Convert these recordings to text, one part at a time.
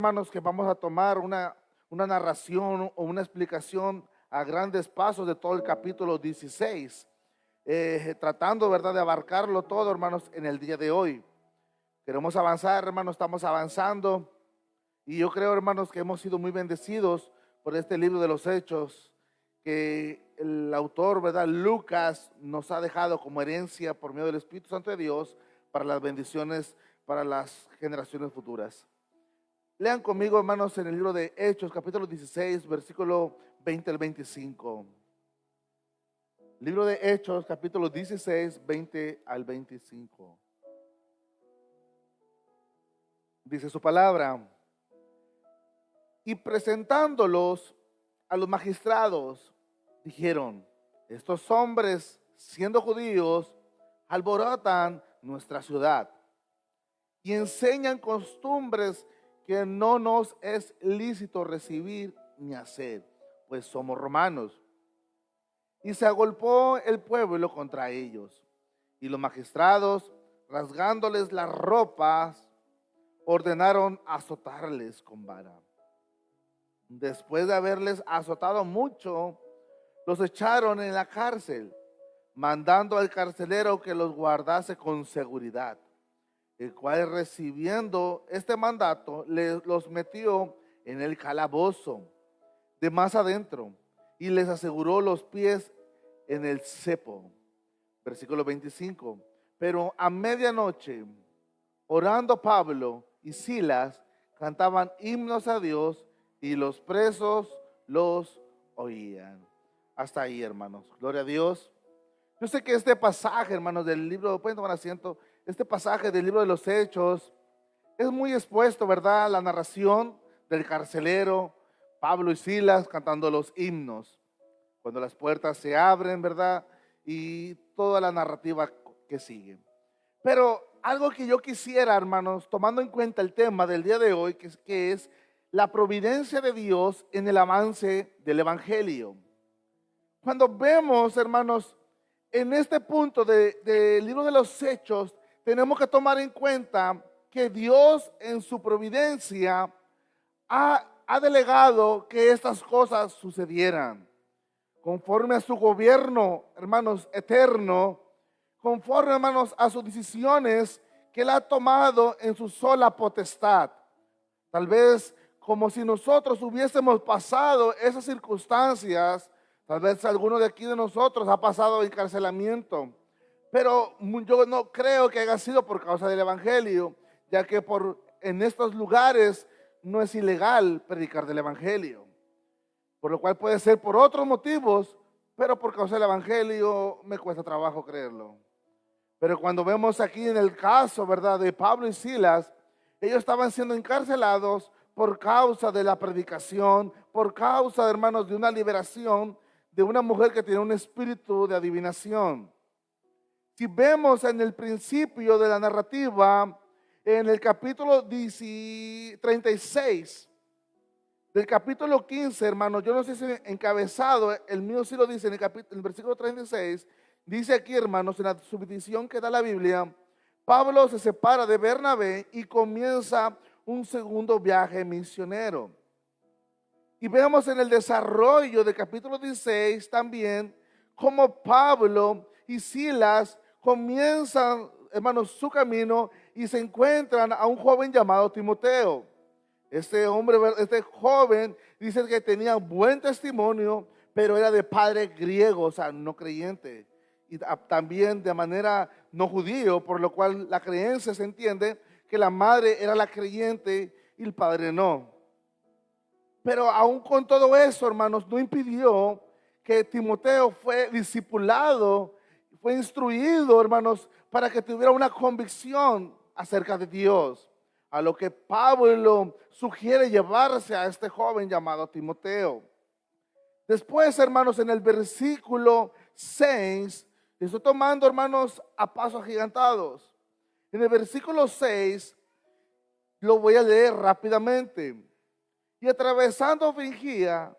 Hermanos, que vamos a tomar una narración o una explicación a grandes pasos de todo el capítulo 16, tratando, ¿verdad?, de abarcarlo todo, hermanos, en el día de hoy. Queremos avanzar, hermanos, estamos avanzando, y yo creo, hermanos, que hemos sido muy bendecidos por este libro de los Hechos, que el autor, ¿verdad?, Lucas, nos ha dejado como herencia por medio del Espíritu Santo de Dios para las bendiciones para las generaciones futuras. Lean conmigo, hermanos, en el libro de Hechos, capítulo 16, versículo 20 al 25. Libro de Hechos, capítulo 16, 20 al 25. Dice su palabra: y presentándolos a los magistrados, dijeron: estos hombres, siendo judíos, alborotan nuestra ciudad y enseñan costumbres que no nos es lícito recibir ni hacer, pues somos romanos. Y se agolpó el pueblo contra ellos, y los magistrados, rasgándoles las ropas, ordenaron azotarles con vara. Después de haberles azotado mucho, los echaron en la cárcel, mandando al carcelero que los guardase con seguridad, el cual, recibiendo este mandato, los metió en el calabozo de más adentro y les aseguró los pies en el cepo. Versículo 25. Pero a medianoche, orando Pablo y Silas, cantaban himnos a Dios, y los presos los oían. Hasta ahí, hermanos. Gloria a Dios. Yo sé que este pasaje, hermanos, del libro, pueden tomar asiento, este pasaje del libro de los Hechos es muy expuesto, ¿verdad? La narración del carcelero, Pablo y Silas cantando los himnos, cuando las puertas se abren, ¿verdad? Y toda la narrativa que sigue. Pero algo que yo quisiera, hermanos, tomando en cuenta el tema del día de hoy, que es la providencia de Dios en el avance del Evangelio. Cuando vemos, hermanos, en este punto del libro de los Hechos, tenemos que tomar en cuenta que Dios en su providencia ha delegado que estas cosas sucedieran conforme a su gobierno, hermanos, eterno, conforme, hermanos, a sus decisiones que Él ha tomado en su sola potestad. Tal vez como si nosotros hubiésemos pasado esas circunstancias. Tal vez alguno de aquí de nosotros ha pasado encarcelamiento, pero yo no creo que haya sido por causa del Evangelio, ya que en estos lugares no es ilegal predicar del Evangelio, por lo cual puede ser por otros motivos, pero por causa del Evangelio me cuesta trabajo creerlo. Pero cuando vemos aquí en el caso, ¿verdad?, de Pablo y Silas, ellos estaban siendo encarcelados por causa de la predicación, por causa, hermanos, de una liberación de una mujer que tiene un espíritu de adivinación. Si vemos en el principio de la narrativa, en el capítulo 36, del capítulo 15, hermanos, yo no sé si encabezado, el mío sí lo dice en el versículo 36, dice aquí, hermanos, en la subdivisión que da la Biblia: Pablo se separa de Bernabé y comienza un segundo viaje misionero. Y vemos en el desarrollo del capítulo 16 también cómo Pablo y Silas comienzan, hermanos, su camino y se encuentran a un joven llamado Timoteo. Este hombre, este joven, dice que tenía buen testimonio, pero era de padre griego, o sea, no creyente. Y también de manera no judío, por lo cual la creencia se entiende que la madre era la creyente y el padre no. Pero aún con todo eso, hermanos, no impidió que Timoteo fue discipulado, fue instruido, hermanos, para que tuviera una convicción acerca de Dios. A lo que Pablo sugiere llevarse a este joven llamado Timoteo. Después, hermanos, en el versículo 6, estoy tomando, hermanos, a pasos agigantados. En el versículo 6, lo voy a leer rápidamente. Y atravesando Frigia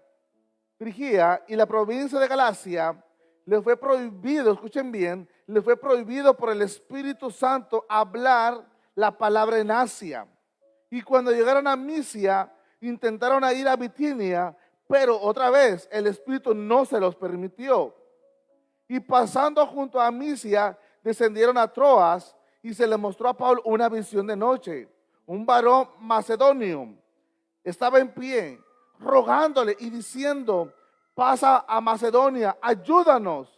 y la provincia de Galacia, le fue prohibido, escuchen bien, le fue prohibido por el Espíritu Santo hablar la palabra en Asia. Y cuando llegaron a Misia, intentaron ir a Bitinia, pero otra vez el Espíritu no se los permitió. Y pasando junto a Misia, descendieron a Troas y se le mostró a Pablo una visión de noche. Un varón macedonio estaba en pie, rogándole y diciendo: pasa a Macedonia, ayúdanos.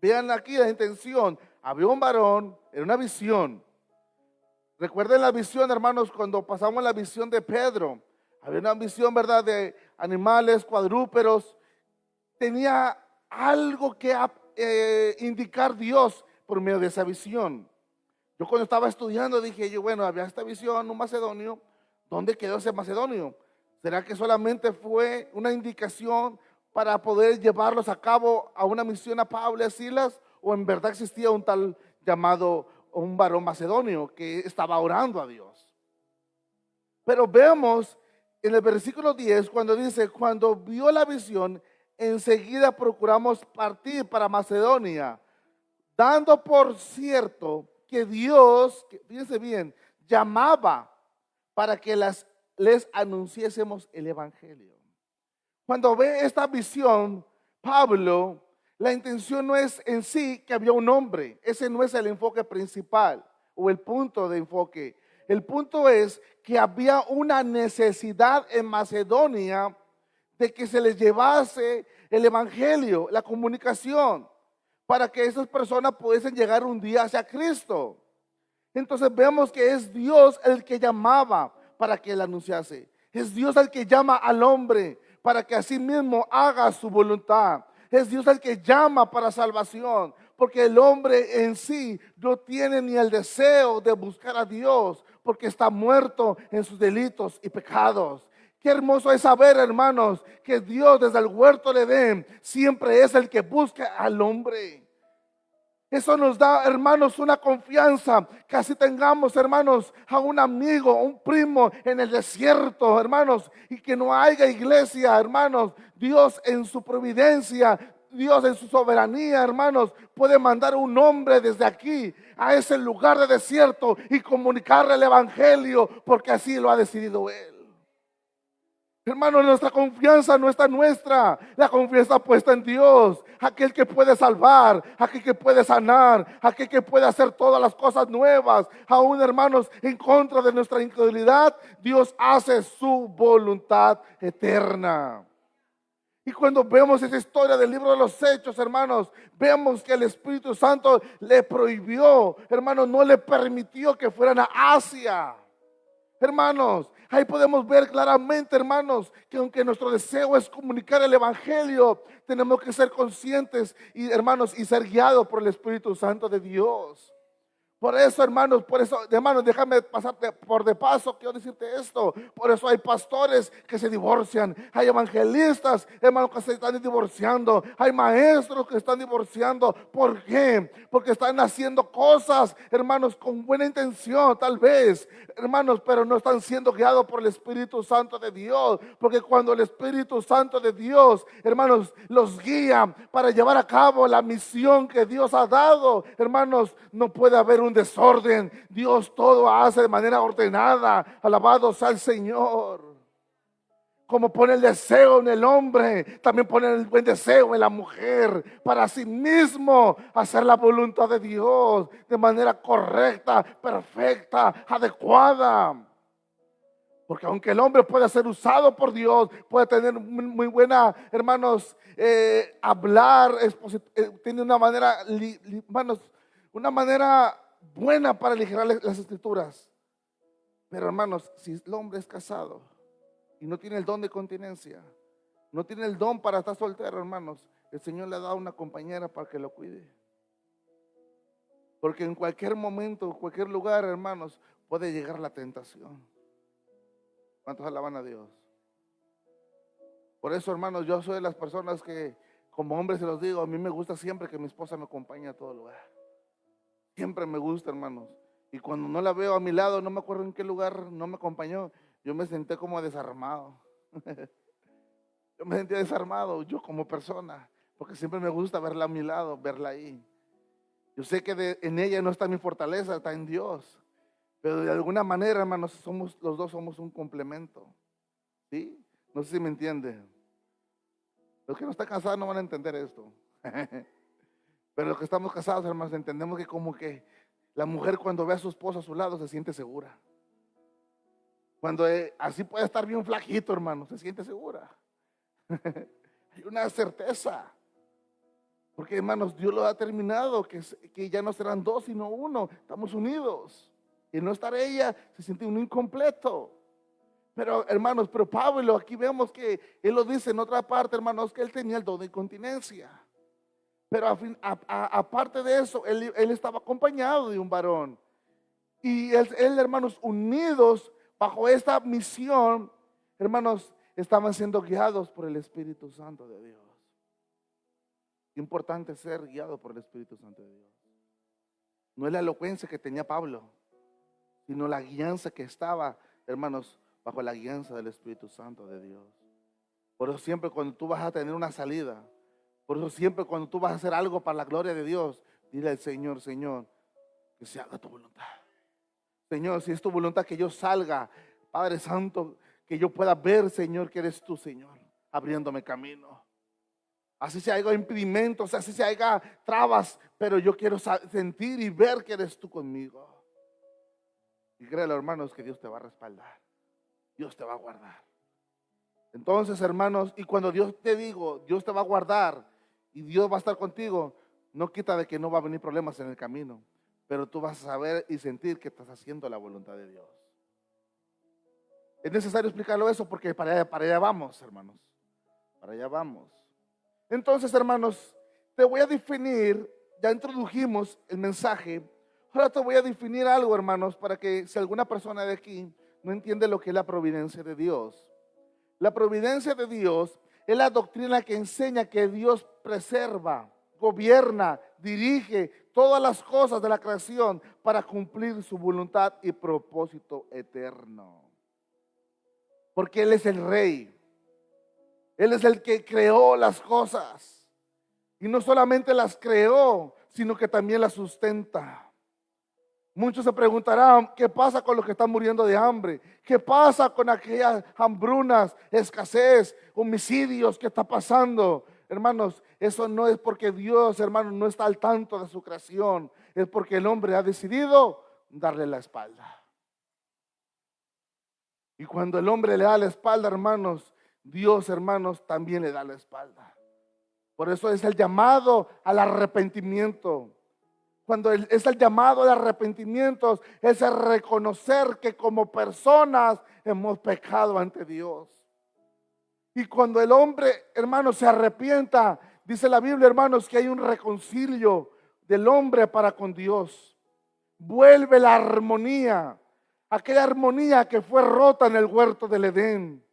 Vean aquí la intención. Había un varón, era una visión. Recuerden la visión, hermanos, cuando pasamos la visión de Pedro. Había una visión, ¿verdad?, de animales, cuadrúpedos. Tenía algo que indicar Dios por medio de esa visión. Yo cuando estaba estudiando dije yo, bueno, había esta visión, un macedonio. ¿Dónde quedó ese macedonio? ¿Será que solamente fue una indicación para poder llevarlos a cabo a una misión a Pablo y a Silas? ¿O en verdad existía un tal llamado un varón macedonio que estaba orando a Dios? Pero vemos en el versículo 10 cuando dice: cuando vio la visión, enseguida procuramos partir para Macedonia, dando por cierto que Dios, fíjense bien, llamaba para que les anunciésemos el evangelio. Cuando ve esta visión, Pablo, la intención no es en sí que había un hombre. Ese no es el enfoque principal o el punto de enfoque. El punto es que había una necesidad en Macedonia de que se les llevase el evangelio, la comunicación, para que esas personas pudiesen llegar un día hacia Cristo. Entonces vemos que es Dios el que llamaba para que él anunciase. Es Dios el que llama al hombre para que así mismo haga su voluntad. Es Dios el que llama para salvación, porque el hombre en sí no tiene ni el deseo de buscar a Dios, porque está muerto en sus delitos y pecados. Qué hermoso es saber, hermanos, que Dios desde el huerto de Edén siempre es el que busca al hombre. Eso nos da, hermanos, una confianza que así tengamos, hermanos, a un amigo, un primo en el desierto, hermanos, y que no haya iglesia, hermanos. Dios en su providencia, Dios en su soberanía, hermanos, puede mandar un hombre desde aquí a ese lugar de desierto y comunicarle el evangelio, porque así lo ha decidido Él. Hermanos, nuestra confianza no está nuestra, la confianza puesta en Dios, aquel que puede salvar, aquel que puede sanar, aquel que puede hacer todas las cosas nuevas. Aún, hermanos, en contra de nuestra incredulidad, Dios hace su voluntad eterna. Y cuando vemos esa historia del libro de los Hechos, hermanos, vemos que el Espíritu Santo le prohibió, hermanos, no le permitió que fueran a Asia. Hermanos, ahí podemos ver claramente, hermanos, que aunque nuestro deseo es comunicar el evangelio, tenemos que ser conscientes y, hermanos, y ser guiados por el Espíritu Santo de Dios. Por eso, hermanos, déjame pasarte por de paso, quiero decirte esto. Por eso hay pastores que se divorcian, hay evangelistas, hermanos, que se están divorciando, hay maestros que están divorciando. ¿Por qué? Porque están haciendo cosas, hermanos, con buena intención, tal vez, hermanos, pero no están siendo guiados por el Espíritu Santo de Dios. Porque cuando el Espíritu Santo de Dios, hermanos, los guía para llevar a cabo la misión que Dios ha dado, hermanos, no puede haber un desorden. Dios todo hace de manera ordenada. Alabado sea el Señor. Como pone el deseo en el hombre, también pone el buen deseo en la mujer, para sí mismo hacer la voluntad de Dios de manera correcta, perfecta, adecuada. Porque aunque el hombre pueda ser usado por Dios, puede tener muy buena, hermanos, hablar, tiene una manera, hermanos, una manera buena para aligerar las escrituras. Pero, hermanos, si el hombre es casado y no tiene el don de continencia, no tiene el don para estar soltero, hermanos, el Señor le ha dado una compañera para que lo cuide. Porque en cualquier momento, en cualquier lugar, hermanos, puede llegar la tentación. ¿Cuántos alaban a Dios? Por eso, hermanos, yo soy de las personas que, como hombre se los digo, a mí me gusta siempre que mi esposa me acompañe a todo lugar. Siempre me gusta, hermanos. Y cuando no la veo a mi lado, no me acuerdo en qué lugar no me acompañó, yo me senté como desarmado. Yo me sentía desarmado, yo como persona, porque siempre me gusta verla a mi lado, verla ahí. Yo sé que en ella no está mi fortaleza, está en Dios. Pero de alguna manera, hermanos, los dos somos un complemento. ¿Sí? No sé si me entiende. Los que no están casados no van a entender esto. Pero los que estamos casados, hermanos, entendemos que como que la mujer cuando ve a su esposo a su lado se siente segura. Cuando así puede estar bien flaquito, hermano, se siente segura. Hay una certeza. Porque, hermanos, Dios lo ha terminado, que ya no serán dos, sino uno. Estamos unidos. Y no estar ella, se siente un incompleto. Pero, hermanos, pero Pablo, aquí vemos que él lo dice en otra parte, hermanos, que él tenía el don de incontinencia. Pero aparte de eso, él estaba acompañado de un varón. Y él, hermanos, unidos bajo esta misión, hermanos, estaban siendo guiados por el Espíritu Santo de Dios. Importante ser guiado por el Espíritu Santo de Dios. No es la elocuencia que tenía Pablo, sino la guianza que estaba, hermanos, bajo la guianza del Espíritu Santo de Dios. Por eso siempre cuando tú vas a tener una salida, por eso siempre cuando tú vas a hacer algo para la gloria de Dios, dile al Señor, Señor, que se haga tu voluntad. Señor, si es tu voluntad que yo salga, Padre Santo, que yo pueda ver, Señor, que eres tú, Señor, abriéndome camino. Así se haya impedimentos, así se haya trabas, pero yo quiero sentir y ver que eres tú conmigo. Y créelo, hermanos, que Dios te va a respaldar. Dios te va a guardar. Entonces, hermanos, y cuando Dios te digo, Dios te va a guardar y Dios va a estar contigo, no quita de que no va a venir problemas en el camino, pero tú vas a saber y sentir que estás haciendo la voluntad de Dios. Es necesario explicarlo eso porque para allá vamos, hermanos. Para allá vamos. Entonces, hermanos, te voy a definir, ya introdujimos el mensaje, ahora te voy a definir algo, hermanos, para que si alguna persona de aquí no entiende lo que es la providencia de Dios. La providencia de Dios es la doctrina que enseña que Dios preserva, gobierna, dirige todas las cosas de la creación para cumplir su voluntad y propósito eterno. Porque Él es el Rey. Él es el que creó las cosas. Y no solamente las creó, sino que también las sustenta. Muchos se preguntarán, ¿qué pasa con los que están muriendo de hambre? ¿Qué pasa con aquellas hambrunas, escasez, homicidios que está pasando? Hermanos, eso no es porque Dios, hermanos, no está al tanto de su creación. Es porque el hombre ha decidido darle la espalda. Y cuando el hombre le da la espalda, hermanos, Dios, hermanos, también le da la espalda. Por eso es el llamado al arrepentimiento. Cuando es el llamado al arrepentimiento, es el reconocer que como personas hemos pecado ante Dios. Y cuando el hombre, hermanos, se arrepienta, dice la Biblia, hermanos, que hay un reconcilio del hombre para con Dios. Vuelve la armonía, aquella armonía que fue rota en el huerto del Edén.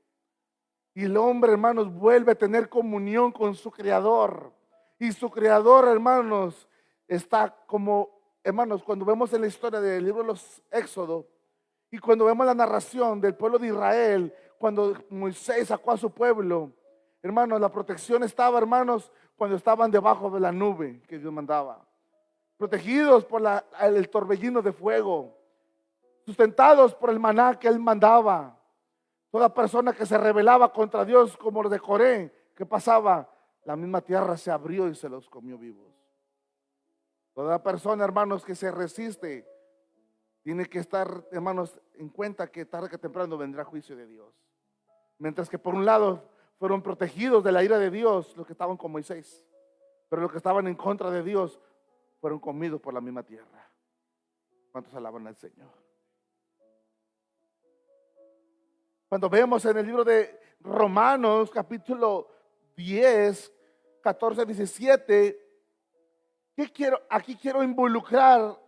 Y el hombre, hermanos, vuelve a tener comunión con su Creador. Y su Creador, hermanos, está como, hermanos, cuando vemos en la historia del libro de los Éxodos y cuando vemos la narración del pueblo de Israel, cuando Moisés sacó a su pueblo, hermanos, la protección estaba, hermanos, cuando estaban debajo de la nube que Dios mandaba, protegidos por el torbellino de fuego, sustentados por el maná que Él mandaba. Toda persona que se rebelaba contra Dios, como los de Coré, ¿qué pasaba? La misma tierra se abrió y se los comió vivos. Toda persona, hermanos, que se resiste, tiene que estar, hermanos, en cuenta que tarde que temprano vendrá juicio de Dios. Mientras que por un lado fueron protegidos de la ira de Dios los que estaban con Moisés, pero los que estaban en contra de Dios fueron comidos por la misma tierra. ¿Cuántos alaban al Señor? Cuando vemos en el libro de Romanos, capítulo 10, 14, 17, aquí quiero involucrar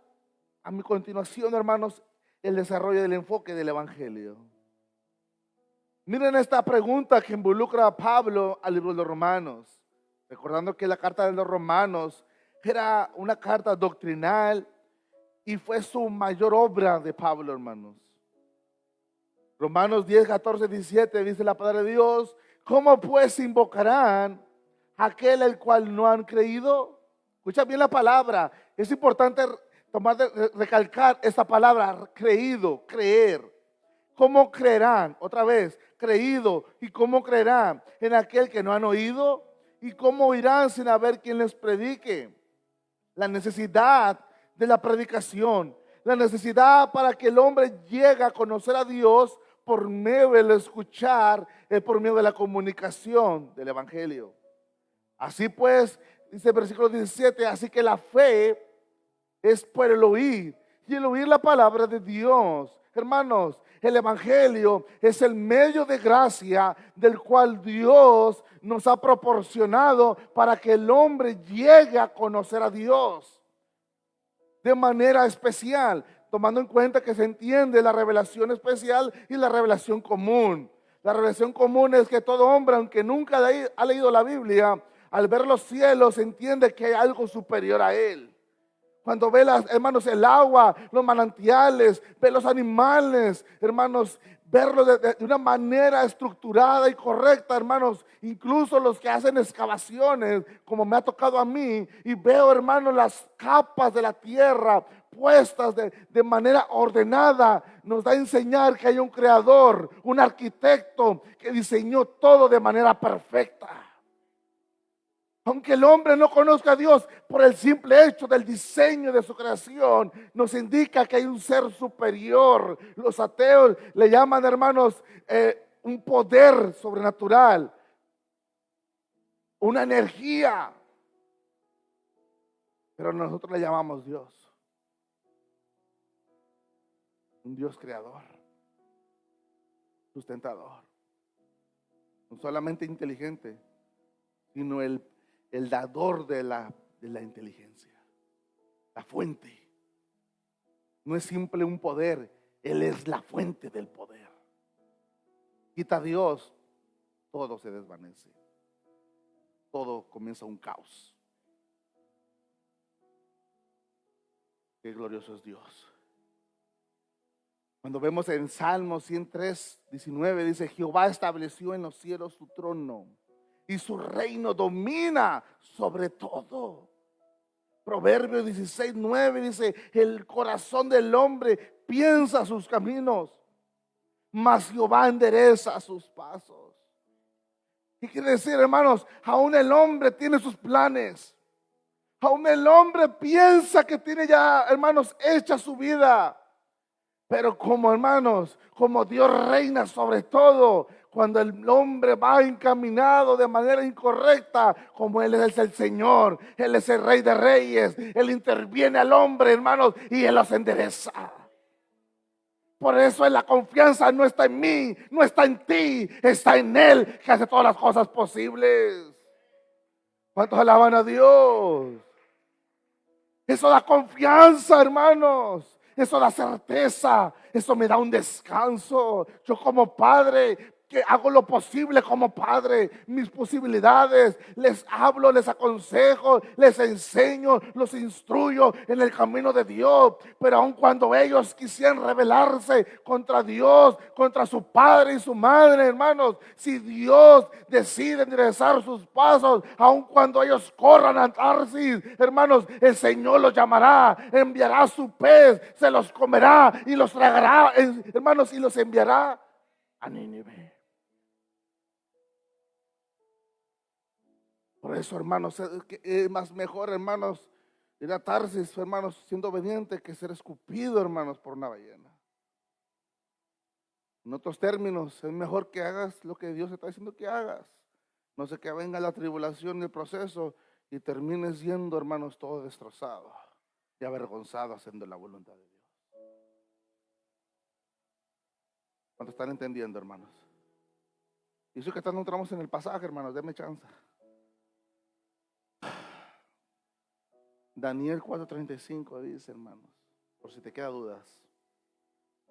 a mi continuación, hermanos, el desarrollo del enfoque del Evangelio. Miren esta pregunta que involucra a Pablo al libro de los Romanos. Recordando que la carta de los Romanos era una carta doctrinal y fue su mayor obra de Pablo, hermanos. Romanos 10, 14, 17 dice la palabra de Dios: ¿cómo pues invocarán a aquel el cual no han creído? Escucha bien la palabra. Es importante recalcar esta palabra, creído, creer. ¿Cómo creerán? Otra vez, creído. ¿Y cómo creerán? En aquel que no han oído. ¿Y cómo oirán sin haber quien les predique? La necesidad de la predicación, la necesidad para que el hombre llegue a conocer a Dios por medio del escuchar, por medio de la comunicación del Evangelio. Así pues, dice el versículo 17, así que la fe es por el oír, y el oír la palabra de Dios. Hermanos, el Evangelio es el medio de gracia del cual Dios nos ha proporcionado para que el hombre llegue a conocer a Dios de manera especial, tomando en cuenta que se entiende la revelación especial y la revelación común. La revelación común es que todo hombre, aunque nunca ha leído la Biblia, al ver los cielos entiende que hay algo superior a él. Cuando ve, hermanos, el agua, los manantiales, ve los animales, hermanos, verlo de una manera estructurada y correcta, hermanos, incluso los que hacen excavaciones, como me ha tocado a mí, y veo, hermanos, las capas de la tierra puestas de manera ordenada, nos da a enseñar que hay un creador, un arquitecto que diseñó todo de manera perfecta. Aunque el hombre no conozca a Dios, por el simple hecho del diseño de su creación, nos indica que hay un ser superior. Los ateos le llaman, hermanos, un poder sobrenatural, una energía. Pero nosotros le llamamos Dios, un Dios creador, sustentador, no solamente inteligente, sino el dador de la inteligencia, la fuente. No es simple un poder, Él es la fuente del poder. Quita a Dios, todo se desvanece, todo comienza un caos. Qué glorioso es Dios. Cuando vemos en Salmos 103, 19, dice: Jehová estableció en los cielos su trono y su reino domina sobre todo. Proverbios 16, 9 dice: el corazón del hombre piensa sus caminos, mas Jehová endereza sus pasos. ¿Qué quiere decir, hermanos? Aún el hombre tiene sus planes. Aún el hombre piensa que tiene ya, hermanos, hecha su vida. Pero como, hermanos, como Dios reina sobre todo, cuando el hombre va encaminado de manera incorrecta, como Él es el Señor, Él es el Rey de Reyes, Él interviene al hombre, hermanos, y Él los endereza. Por eso la confianza no está en mí, no está en ti, está en Él, que hace todas las cosas posibles. ¿Cuántos alaban a Dios? Eso da confianza, hermanos. Eso da certeza, eso me da un descanso. Yo como padre, que hago lo posible como padre, mis posibilidades, les hablo, les aconsejo, les enseño, los instruyo en el camino de Dios. Pero aun cuando ellos quisieran rebelarse contra Dios, contra su padre y su madre, hermanos, si Dios decide enderezar sus pasos, aun cuando ellos corran a Tarsis, hermanos, el Señor los llamará, enviará su pez, se los comerá y los tragará, hermanos, y los enviará a Nínive. Por eso, hermanos, es más mejor, hermanos, ir a Tarsis, hermanos, siendo obediente, que ser escupido, hermanos, por una ballena. En otros términos, es mejor que hagas lo que Dios está diciendo que hagas. No sé, que venga la tribulación y el proceso y termines siendo, hermanos, todo destrozado y avergonzado haciendo la voluntad de Dios. ¿Cuántos están entendiendo, hermanos? Y eso que no entramos en el pasaje, hermanos, denme chance. Daniel 4:35 dice, hermanos, por si te quedan dudas: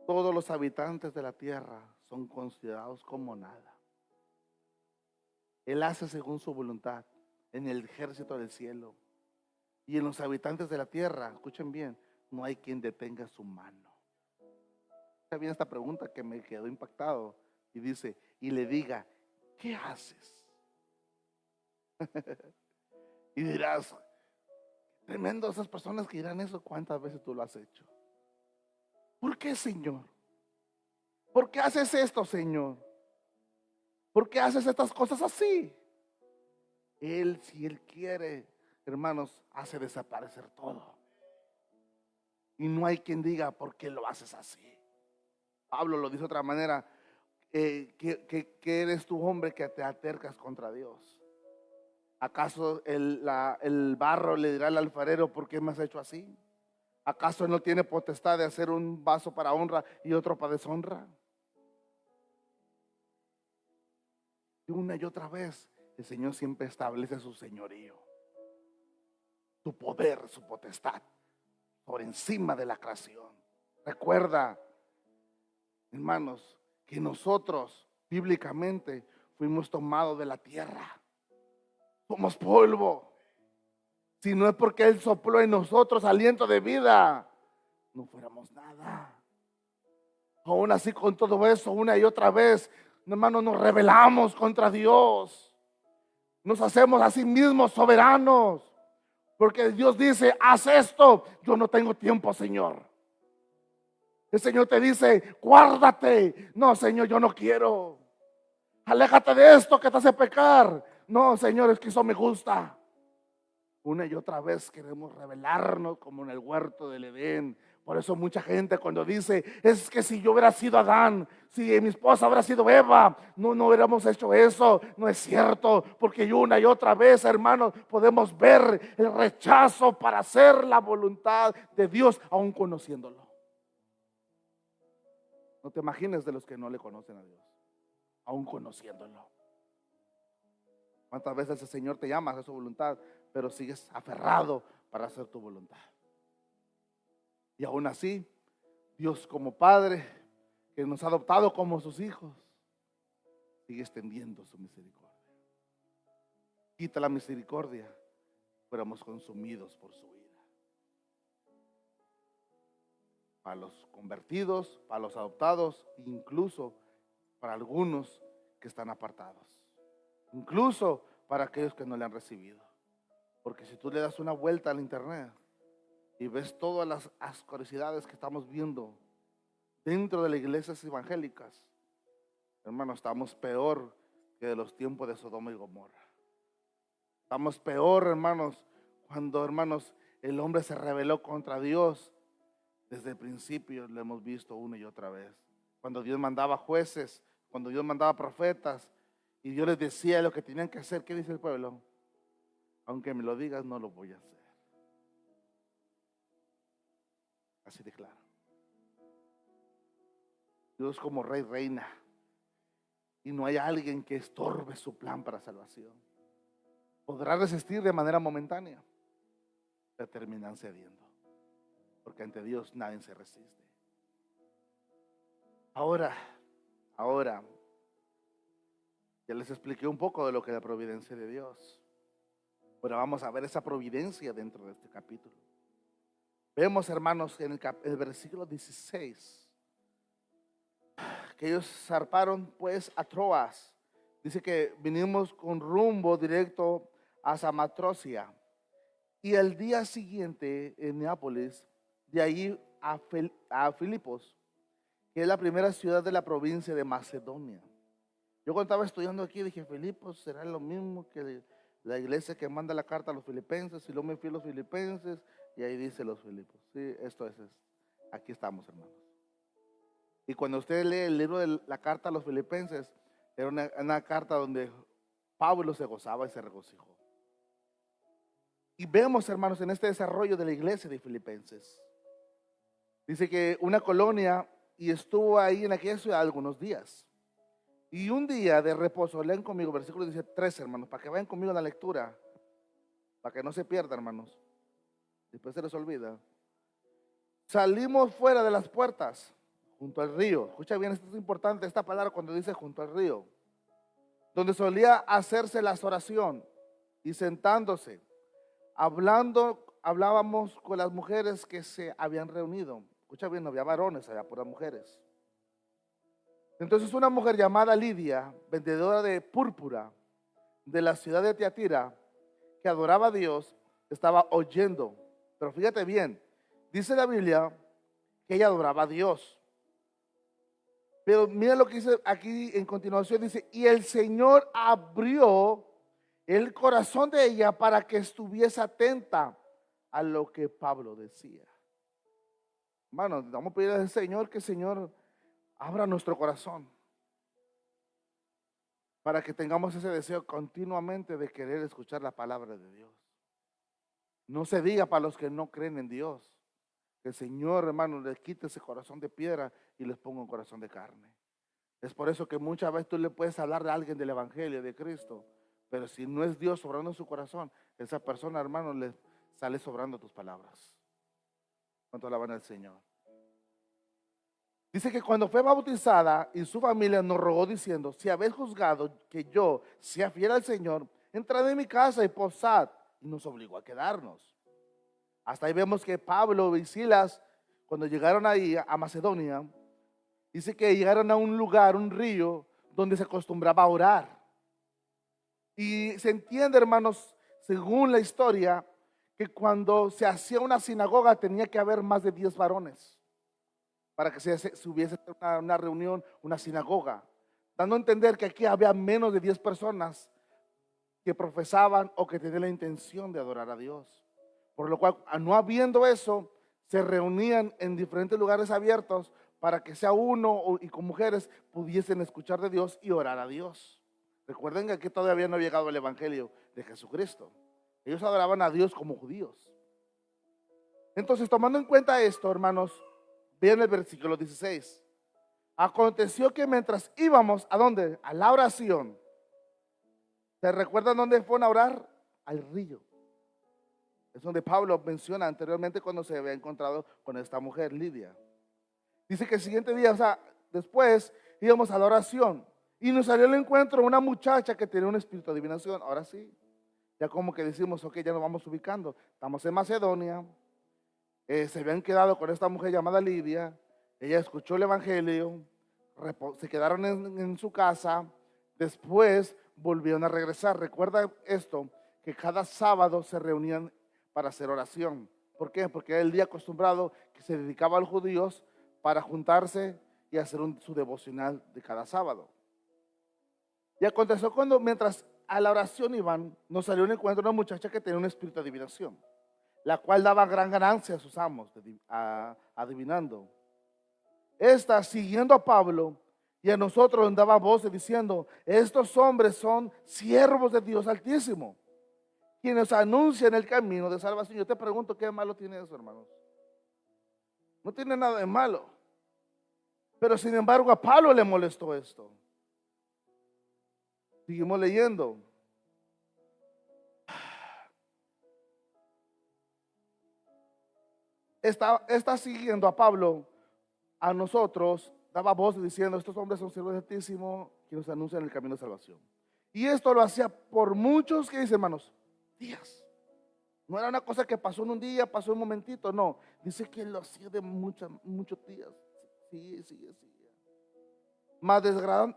todos los habitantes de la tierra son considerados como nada. Él hace según su voluntad en el ejército del cielo. Y en los habitantes de la tierra, escuchen bien, no hay quien detenga su mano. Está bien esta pregunta que me quedó impactado. Y dice, y le diga, ¿qué haces? Y dirás, Tremendo esas personas que dirán eso. ¿Cuántas veces tú lo has hecho? ¿Por qué, Señor? ¿Por qué haces esto, Señor? ¿Por qué haces estas cosas así? Él, si Él quiere, hermanos, hace desaparecer todo. Y no hay quien diga, ¿por qué lo haces así? Pablo lo dice de otra manera, que eres tu hombre que te atercas contra Dios. ¿Acaso el barro le dirá al alfarero, ¿por qué me has hecho así? ¿Acaso no tiene potestad de hacer un vaso para honra y otro para deshonra? Y una y otra vez el Señor siempre establece su señorío, su poder, su potestad por encima de la creación. Recuerda, hermanos, que nosotros bíblicamente fuimos tomados de la tierra. Somos polvo. Si no es porque Él sopló en nosotros aliento de vida, no fuéramos nada. Aún así, con todo eso, una y otra vez, hermanos, nos rebelamos contra Dios. Nos hacemos a sí mismos soberanos. Porque Dios dice, haz esto. Yo no tengo tiempo, Señor. El Señor te dice, guárdate. No, Señor, yo no quiero. Aléjate de esto que te hace pecar. No, Señor, es que eso me gusta. Una y otra vez queremos rebelarnos como en el huerto del Edén. Por eso mucha gente cuando dice, es que si yo hubiera sido Adán, si mi esposa hubiera sido Eva, no hubiéramos hecho eso. No es cierto, porque una y otra vez, hermanos, podemos ver el rechazo para hacer la voluntad de Dios, aún conociéndolo. No te imagines de los que no le conocen a Dios, aún conociéndolo. ¿Cuántas veces el Señor te llama a hacer su voluntad, pero sigues aferrado para hacer tu voluntad? Y aún así, Dios como Padre, que nos ha adoptado como sus hijos, sigue extendiendo su misericordia. Quita la misericordia, fuéramos consumidos por su ira. Para los convertidos, para los adoptados, incluso para algunos que están apartados. Incluso para aquellos que no le han recibido. Porque si tú le das una vuelta al internet y ves todas las asquerosidades que estamos viendo dentro de las iglesias evangélicas, hermanos, estamos peor que de los tiempos de Sodoma y Gomorra. Estamos peor, hermanos, cuando, hermanos, el hombre se rebeló contra Dios. Desde el principio lo hemos visto una y otra vez. Cuando Dios mandaba jueces, cuando Dios mandaba profetas, y Dios les decía lo que tenían que hacer, ¿qué dice el pueblo? Aunque me lo digas, no lo voy a hacer. Así de claro. Dios como rey reina, y no hay alguien que estorbe su plan para salvación. Podrá resistir de manera momentánea, pero terminan cediendo, porque ante Dios nadie se resiste. Ahora, ya les expliqué un poco de lo que es la providencia de Dios. Pero vamos a ver esa providencia dentro de este capítulo. Vemos, hermanos, en el versículo 16, que ellos zarparon pues a Troas. Dice que vinimos con rumbo directo a Samatrocia. Y el día siguiente en Neápolis, de ahí a Filipos, que es la primera ciudad de la provincia de Macedonia. Yo cuando estaba estudiando aquí dije, Filipos será lo mismo que la iglesia que manda la carta a los filipenses. Y luego me fui a los filipenses y ahí dice los Filipos. Sí, esto es. Aquí estamos, hermanos. Y cuando usted lee el libro de la carta a los filipenses, era una carta donde Pablo se gozaba y se regocijó. Y vemos, hermanos, en este desarrollo de la iglesia de Filipenses, dice que una colonia, y estuvo ahí en aquella ciudad algunos días. Y un día de reposo, lean conmigo, versículo 13, hermanos, para que vayan conmigo en la lectura, para que no se pierda, hermanos. Después se les olvida. Salimos fuera de las puertas, junto al río. Escucha bien, esto es importante, esta palabra cuando dice junto al río, donde solía hacerse la oración, y sentándose, hablábamos con las mujeres que se habían reunido. Escucha bien, no había varones, había puras mujeres. Entonces una mujer llamada Lidia, vendedora de púrpura de la ciudad de Tiatira, que adoraba a Dios estaba oyendo. Pero fíjate bien, dice la Biblia que ella adoraba a Dios. Pero mira lo que dice aquí en continuación, dice, y el Señor abrió el corazón de ella para que estuviese atenta a lo que Pablo decía. Hermanos, vamos a pedir al Señor que el Señor abra nuestro corazón para que tengamos ese deseo continuamente de querer escuchar la palabra de Dios. No se diga para los que no creen en Dios, que el Señor, hermano, les quite ese corazón de piedra y les ponga un corazón de carne. Es por eso que muchas veces tú le puedes hablar a alguien del Evangelio de Cristo, pero si no es Dios sobrando en su corazón, esa persona, hermano, le sale sobrando tus palabras. ¿Cuánto alaban al Señor? Dice que cuando fue bautizada y su familia nos rogó diciendo, si habéis juzgado que yo sea fiel al Señor, entrad en mi casa y posad. Y nos obligó a quedarnos. Hasta ahí vemos que Pablo y Silas, cuando llegaron ahí a Macedonia, dice que llegaron a un lugar, un río, donde se acostumbraba a orar. Y se entiende, hermanos, según la historia, que cuando se hacía una sinagoga tenía que haber más de 10 varones para que se hubiese una reunión, una sinagoga, dando a entender que aquí había menos de 10 personas que profesaban o que tenían la intención de adorar a Dios. Por lo cual, no habiendo eso, se reunían en diferentes lugares abiertos para que sea uno y con mujeres pudiesen escuchar de Dios y orar a Dios. Recuerden que aquí todavía no ha llegado el Evangelio de Jesucristo. Ellos adoraban a Dios como judíos. Entonces, tomando en cuenta esto, hermanos, vean el versículo 16. Aconteció que mientras íbamos, ¿a dónde? A la oración. ¿Se recuerdan dónde fueron a orar? Al río. Es donde Pablo menciona anteriormente cuando se había encontrado con esta mujer, Lidia. Dice que el siguiente día, o sea, después íbamos a la oración y nos salió al encuentro una muchacha que tenía un espíritu de adivinación. Ahora sí, ya como que decimos, ok, ya nos vamos ubicando. Estamos en Macedonia. Se habían quedado con esta mujer llamada Lidia. Ella escuchó el Evangelio, se quedaron en su casa. Después volvieron a regresar. Recuerda esto, que cada sábado se reunían para hacer oración. ¿Por qué? Porque era el día acostumbrado que se dedicaba a los judíos para juntarse y hacer su devocional de cada sábado. Y aconteció cuando, mientras a la oración iban, nos salió un encuentro una muchacha que tenía un espíritu de adivinación, la cual daba gran ganancia a sus amos, adivinando. Esta, siguiendo a Pablo y a nosotros, daba voces diciendo, estos hombres son siervos de Dios Altísimo, quienes anuncian el camino de salvación. Yo te pregunto, ¿qué malo tiene eso, hermanos? No tiene nada de malo. Pero sin embargo a Pablo le molestó esto. Seguimos leyendo. Está siguiendo a Pablo, a nosotros, daba voz diciendo, estos hombres son siervos del Altísimo, quienes anuncian el camino de salvación. Y esto lo hacía por muchos, que dice, hermanos, días. No era una cosa que pasó en un día, pasó en un momentito, no. Dice que lo hacía de muchos días. Sí. Mas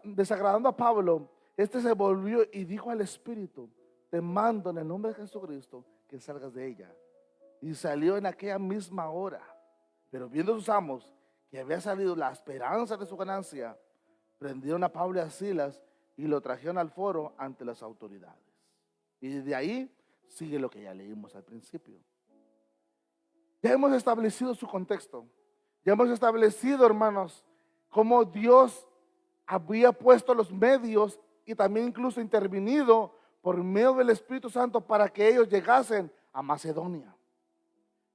desagradando a Pablo, este se volvió y dijo al Espíritu, te mando en el nombre de Jesucristo que salgas de ella. Y salió en aquella misma hora. Pero viendo sus amos que había salido la esperanza de su ganancia, prendieron a Pablo y a Silas y lo trajeron al foro ante las autoridades. Y de ahí sigue lo que ya leímos al principio. Ya hemos establecido su contexto. Ya hemos establecido, hermanos, cómo Dios había puesto los medios y también incluso intervenido por medio del Espíritu Santo para que ellos llegasen a Macedonia.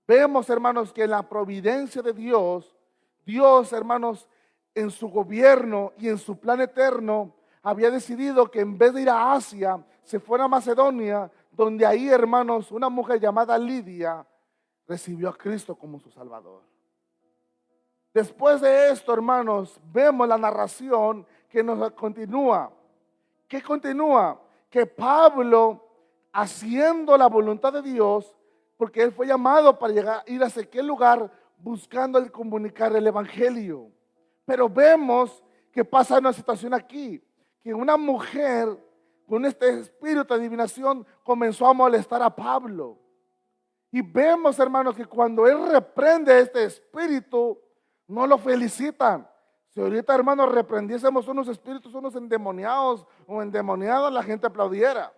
Vemos, hermanos, que en la providencia de Dios, hermanos, en su gobierno y en su plan eterno, había decidido que en vez de ir a Asia, se fuera a Macedonia, donde ahí, hermanos, una mujer llamada Lidia recibió a Cristo como su Salvador. Después de esto, hermanos, vemos la narración que nos continúa. ¿Qué continúa? Que Pablo, haciendo la voluntad de Dios, porque él fue llamado para ir hacia aquel lugar buscando el comunicar el Evangelio. Pero vemos que pasa una situación aquí, que una mujer con este espíritu de adivinación comenzó a molestar a Pablo. Y vemos, hermanos, que cuando él reprende a este espíritu, no lo felicitan. Si ahorita, hermanos, reprendiésemos unos espíritus, unos endemoniados o endemoniados, la gente aplaudiera.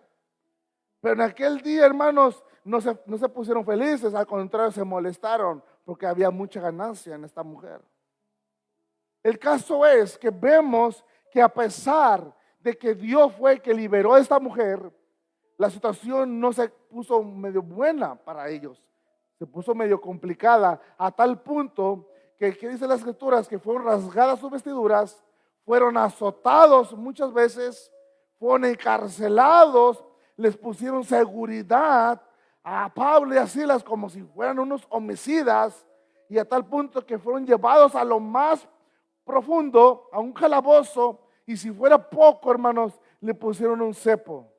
Pero en aquel día, hermanos, no se pusieron felices, al contrario, se molestaron porque había mucha ganancia en esta mujer. El caso es que vemos que a pesar de que Dios fue el que liberó a esta mujer, la situación no se puso medio buena para ellos. Se puso medio complicada a tal punto que dice las escrituras que fueron rasgadas sus vestiduras, fueron azotados muchas veces, fueron encarcelados, les pusieron seguridad a Pablo y a Silas como si fueran unos homicidas, y a tal punto que fueron llevados a lo más profundo, a un calabozo, y si fuera poco, hermanos, le pusieron un cepo.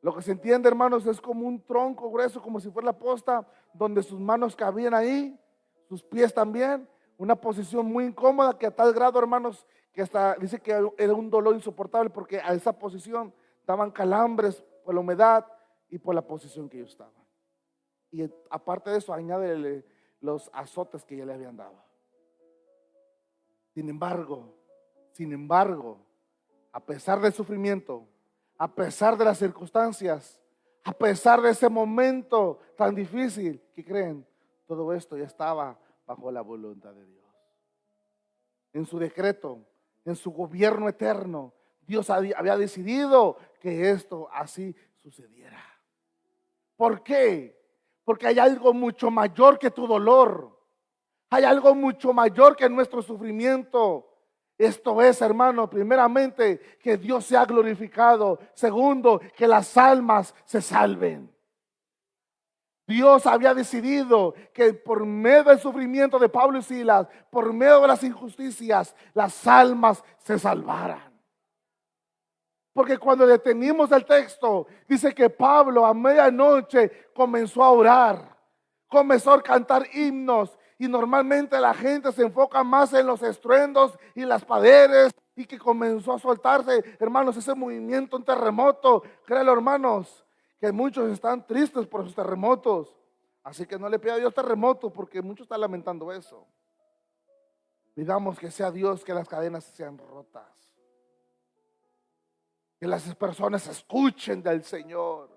Lo que se entiende, hermanos, es como un tronco grueso, como si fuera la posta, donde sus manos cabían ahí, sus pies también. Una posición muy incómoda, que a tal grado, hermanos, que hasta dice que era un dolor insoportable, porque a esa posición daban calambres por la humedad y por la posición que ellos estaban. Y aparte de eso, añádele los azotes que ya le habían dado. Sin embargo, a pesar del sufrimiento, a pesar de las circunstancias, a pesar de ese momento tan difícil, ¿qué creen? Todo esto ya estaba bajo la voluntad de Dios. En su decreto, en su gobierno eterno, Dios había decidido que esto así sucediera. ¿Por qué? Porque hay algo mucho mayor que tu dolor. Hay algo mucho mayor que nuestro sufrimiento. Esto es, hermano, primeramente, que Dios sea glorificado. Segundo, que las almas se salven. Dios había decidido que por medio del sufrimiento de Pablo y Silas, por medio de las injusticias, las almas se salvaran. Porque cuando detenimos el texto, dice que Pablo a medianoche comenzó a orar, comenzó a cantar himnos. Y normalmente la gente se enfoca más en los estruendos y las paredes, y que comenzó a soltarse, hermanos, ese movimiento, un terremoto. Créanlo, hermanos, que muchos están tristes por sus terremotos. Así que no le pida a Dios terremoto, porque muchos están lamentando eso. Pidamos que sea Dios que las cadenas sean rotas, que las personas escuchen del Señor.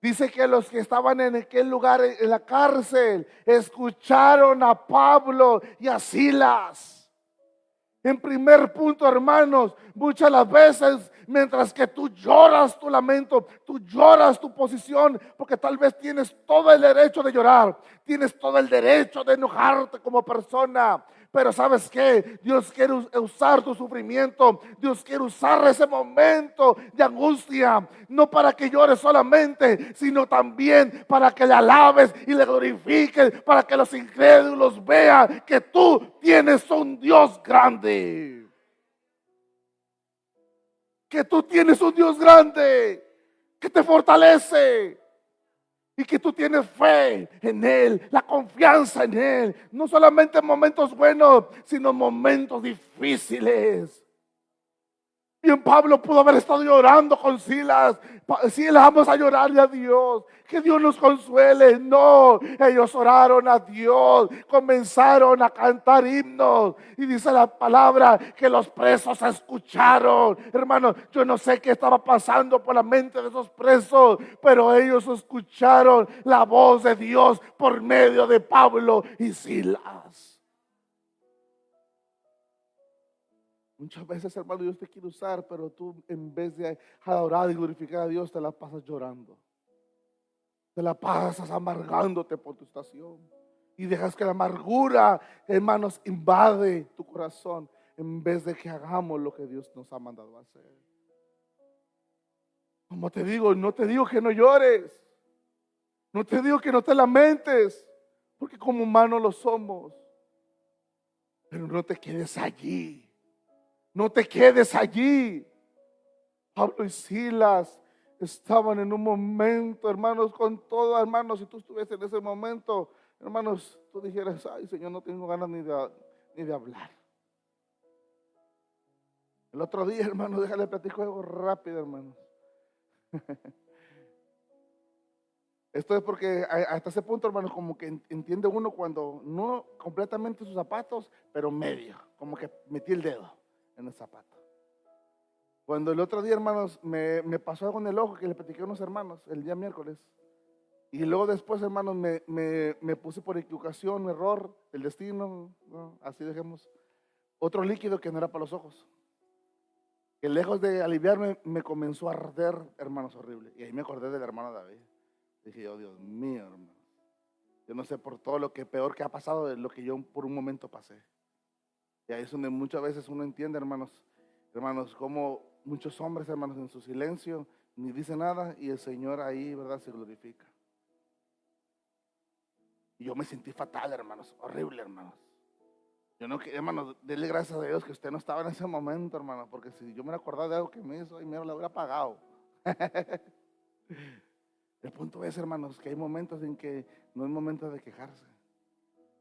Dice que los que estaban en aquel lugar, en la cárcel, escucharon a Pablo y a Silas. En primer punto, hermanos, muchas las veces, mientras que tú lloras tu lamento, tú lloras tu posición, porque tal vez tienes todo el derecho de llorar, tienes todo el derecho de enojarte como persona. Pero ¿sabes qué? Dios quiere usar tu sufrimiento. Dios quiere usar ese momento de angustia, no para que llores solamente, sino también para que le alabes y le glorifiques, para que los incrédulos vean que tú tienes un Dios grande. Que tú tienes un Dios grande que te fortalece. Y que tú tienes fe en Él, la confianza en Él. No solamente en momentos buenos, sino en momentos difíciles. Bien, Pablo pudo haber estado llorando con Silas. Silas, vamos a llorarle a Dios. Que Dios nos consuele. No, ellos oraron a Dios. Comenzaron a cantar himnos. Y dice la palabra que los presos escucharon. Hermano, yo no sé qué estaba pasando por la mente de esos presos, pero ellos escucharon la voz de Dios por medio de Pablo y Silas. Muchas veces, hermano, Dios te quiere usar, pero tú, en vez de adorar y glorificar a Dios, te la pasas llorando. Te la pasas amargándote por tu estación. Y dejas que la amargura, hermanos, invade tu corazón, en vez de que hagamos lo que Dios nos ha mandado a hacer. Como te digo, no te digo que no llores. No te digo que no te lamentes, porque como humanos lo somos. Pero no te quedes allí. No te quedes allí. Pablo y Silas estaban en un momento, hermanos, con todo, hermanos, si tú estuvieses en ese momento, hermanos, tú dijeras, ay, Señor, no tengo ganas ni de hablar. El otro día, hermanos, déjale platico algo rápido, hermanos. Esto es porque hasta ese punto, hermanos, como que entiende uno cuando no completamente sus zapatos, pero medio, como que metí el dedo en el zapato. Cuando el otro día, hermanos, me pasó algo en el ojo que le platiqué a unos hermanos el día miércoles. Y luego después, hermanos, me puse por equivocación, error, el destino, ¿no? Así dejemos, otro líquido que no era para los ojos. Que lejos de aliviarme, me comenzó a arder, hermanos, horrible. Y ahí me acordé del hermano David. Dije yo, Dios mío, hermano. Yo no sé por todo lo que peor que ha pasado de lo que yo por un momento pasé. Y ahí es donde muchas veces uno entiende, hermanos, como muchos hombres, hermanos, en su silencio, ni dice nada y el Señor ahí, ¿verdad?, se glorifica. Y yo me sentí fatal, hermanos, horrible, hermanos. Yo no quería, hermanos, dele gracias a Dios que usted no estaba en ese momento, hermano, porque si yo me hubiera acordado de algo que me hizo, y me lo hubiera pagado. El punto es, hermanos, que hay momentos en que no es momento de quejarse.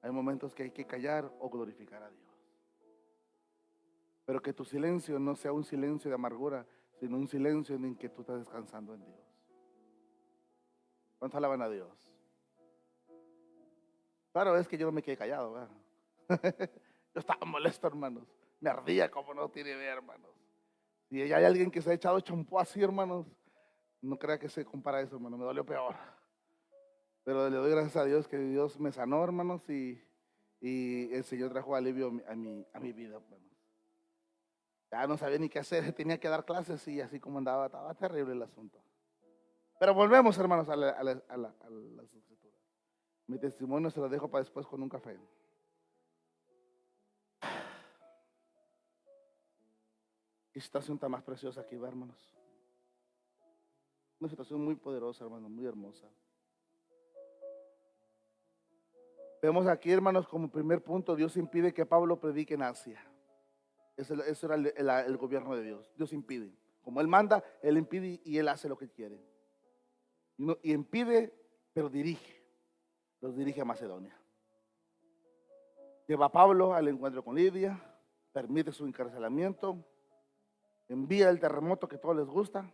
Hay momentos que hay que callar o glorificar a Dios. Pero que tu silencio no sea un silencio de amargura, sino un silencio en que tú estás descansando en Dios. ¿Cuántos alaban a Dios? Claro, es que yo no me quedé callado, ¿verdad? Yo estaba molesto, hermanos. Me ardía como no tiene idea, hermanos. Si hay alguien que se ha echado champú así, hermanos, no crea que se compara a eso, hermano. Me dolió peor. Pero le doy gracias a Dios que Dios me sanó, hermanos, y el Señor trajo alivio a mi vida, hermanos. Ya no sabía ni qué hacer, tenía que dar clases y así como andaba, estaba terrible el asunto. Pero volvemos, hermanos, a las escrituras. Mi testimonio se lo dejo para después con un café. Qué situación tan más preciosa aquí, ¿va, hermanos? Una situación muy poderosa, hermanos, muy hermosa. Vemos aquí, hermanos, como primer punto, Dios impide que Pablo predique en Asia. Eso era el gobierno de Dios. Dios impide. Como Él manda, Él impide y Él hace lo que quiere. Y impide, pero dirige. Los dirige a Macedonia. Lleva a Pablo al encuentro con Lidia, permite su encarcelamiento, envía el terremoto que a todos les gusta,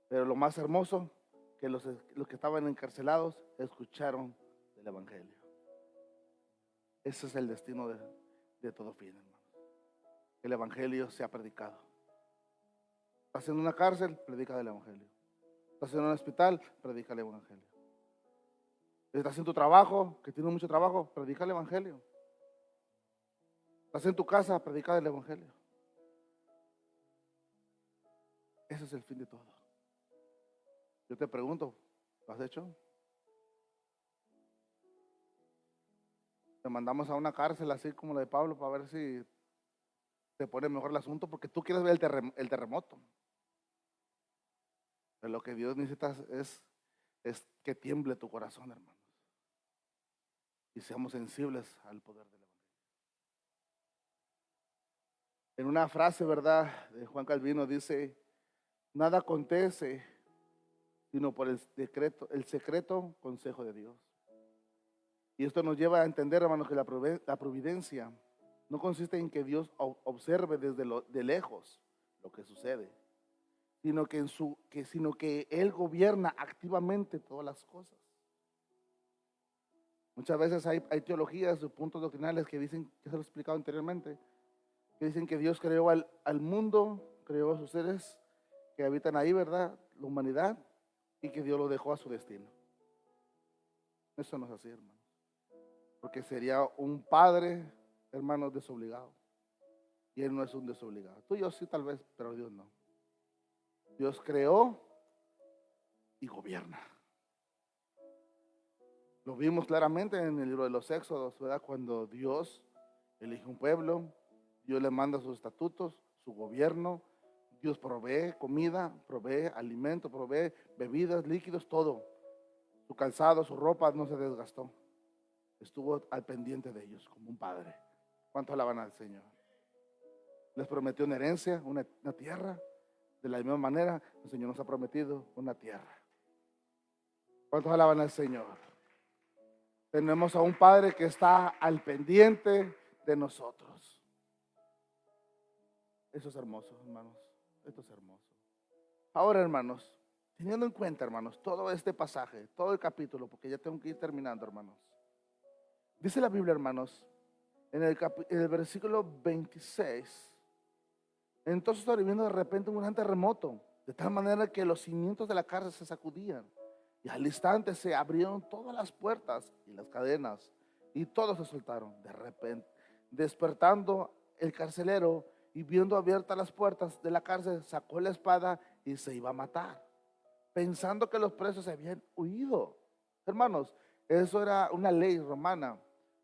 pero lo más hermoso, que los que estaban encarcelados escucharon del Evangelio. Ese es el destino de todo fin, hermano. Que el Evangelio sea predicado. Estás en una cárcel, predica del Evangelio. Estás en un hospital, predica el Evangelio. Estás en tu trabajo, que tienes mucho trabajo, predica el Evangelio. Estás en tu casa, predica el Evangelio. Ese es el fin de todo. Yo te pregunto, ¿lo has hecho? Te mandamos a una cárcel así como la de Pablo para ver si te pone mejor el asunto porque tú quieres ver el terremoto. Pero lo que Dios necesita es que tiemble tu corazón, hermanos. Y seamos sensibles al poder del Evangelio. En una frase, ¿verdad?, de Juan Calvino dice, nada acontece sino por el secreto consejo de Dios. Y esto nos lleva a entender, hermanos, que la providencia no consiste en que Dios observe de lejos lo que sucede, sino que Él gobierna activamente todas las cosas. Muchas veces hay teologías o puntos doctrinales que dicen, que se lo he explicado anteriormente, que dicen que Dios creó al mundo, creó a sus seres que habitan ahí, ¿verdad?, la humanidad, y que Dios lo dejó a su destino. Eso no es así, hermano. Porque sería un padre, hermano, desobligado. Y Él no es un desobligado. Tú y yo sí tal vez, pero Dios no. Dios creó y gobierna. Lo vimos claramente en el libro de los Éxodos, ¿verdad? Cuando Dios elige un pueblo, Dios le manda sus estatutos, su gobierno, Dios provee comida, provee alimento, provee bebidas, líquidos, todo. Su calzado, su ropa no se desgastó. Estuvo al pendiente de ellos como un padre. ¿Cuánto alaban al Señor? Les prometió una herencia, una tierra. De la misma manera, el Señor nos ha prometido una tierra. ¿Cuántos alaban al Señor? Tenemos a un Padre que está al pendiente de nosotros. Eso es hermoso, hermanos. Esto es hermoso. Ahora, hermanos, teniendo en cuenta, hermanos, todo este pasaje, todo el capítulo, porque ya tengo que ir terminando, hermanos. Dice la Biblia, hermanos, en el versículo 26, entonces sobreviendo de repente un gran terremoto, de tal manera que los cimientos de la cárcel se sacudían, y al instante se abrieron todas las puertas y las cadenas, y todos se soltaron. De repente, despertando el carcelero y viendo abiertas las puertas de la cárcel, sacó la espada y se iba a matar, pensando que los presos se habían huido. Hermanos, eso era una ley romana,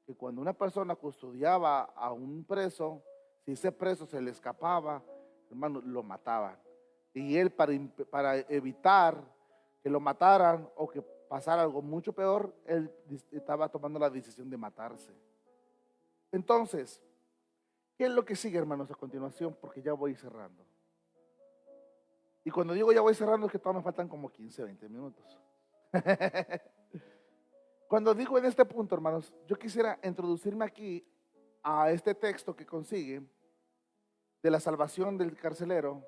que cuando una persona custodiaba a un preso, si ese preso se le escapaba, hermanos, lo mataban. Y él, para evitar que lo mataran o que pasara algo mucho peor, él estaba tomando la decisión de matarse. Entonces, ¿qué es lo que sigue, hermanos, a continuación? Porque ya voy cerrando. Y cuando digo ya voy cerrando es que todavía me faltan como 15, 20 minutos. Cuando digo en este punto, hermanos, yo quisiera introducirme aquí a este texto que consigue de la salvación del carcelero,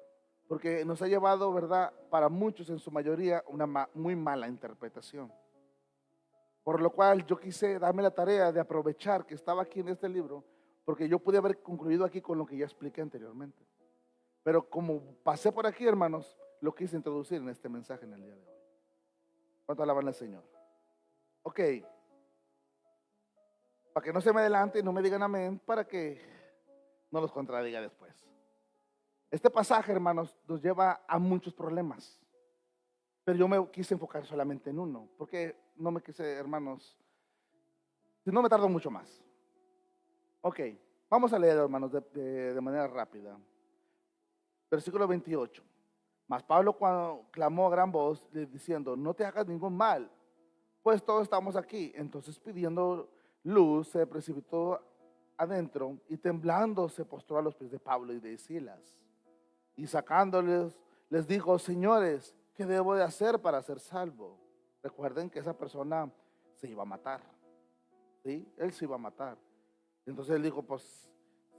porque nos ha llevado, ¿verdad?, para muchos, en su mayoría, una muy mala interpretación. Por lo cual yo quise darme la tarea de aprovechar que estaba aquí en este libro, porque yo pude haber concluido aquí con lo que ya expliqué anteriormente. Pero como pasé por aquí, hermanos, lo quise introducir en este mensaje en el día de hoy. ¿Cuánto alaban al Señor? Ok, para que no se me adelante y no me digan amén, para que no los contradiga después. Este pasaje, hermanos, nos lleva a muchos problemas, pero yo me quise enfocar solamente en uno, porque no me quise, hermanos, si no me tardo mucho más. Ok, vamos a leer, hermanos, de manera rápida. Versículo 28. Mas Pablo cuando clamó a gran voz, diciendo, no te hagas ningún mal, pues todos estamos aquí. Entonces pidiendo luz, se precipitó adentro y temblando se postró a los pies de Pablo y de Silas. Y sacándoles, les dijo, señores, ¿qué debo de hacer para ser salvo? Recuerden que esa persona se iba a matar, ¿sí? Él se iba a matar. Entonces él dijo, pues,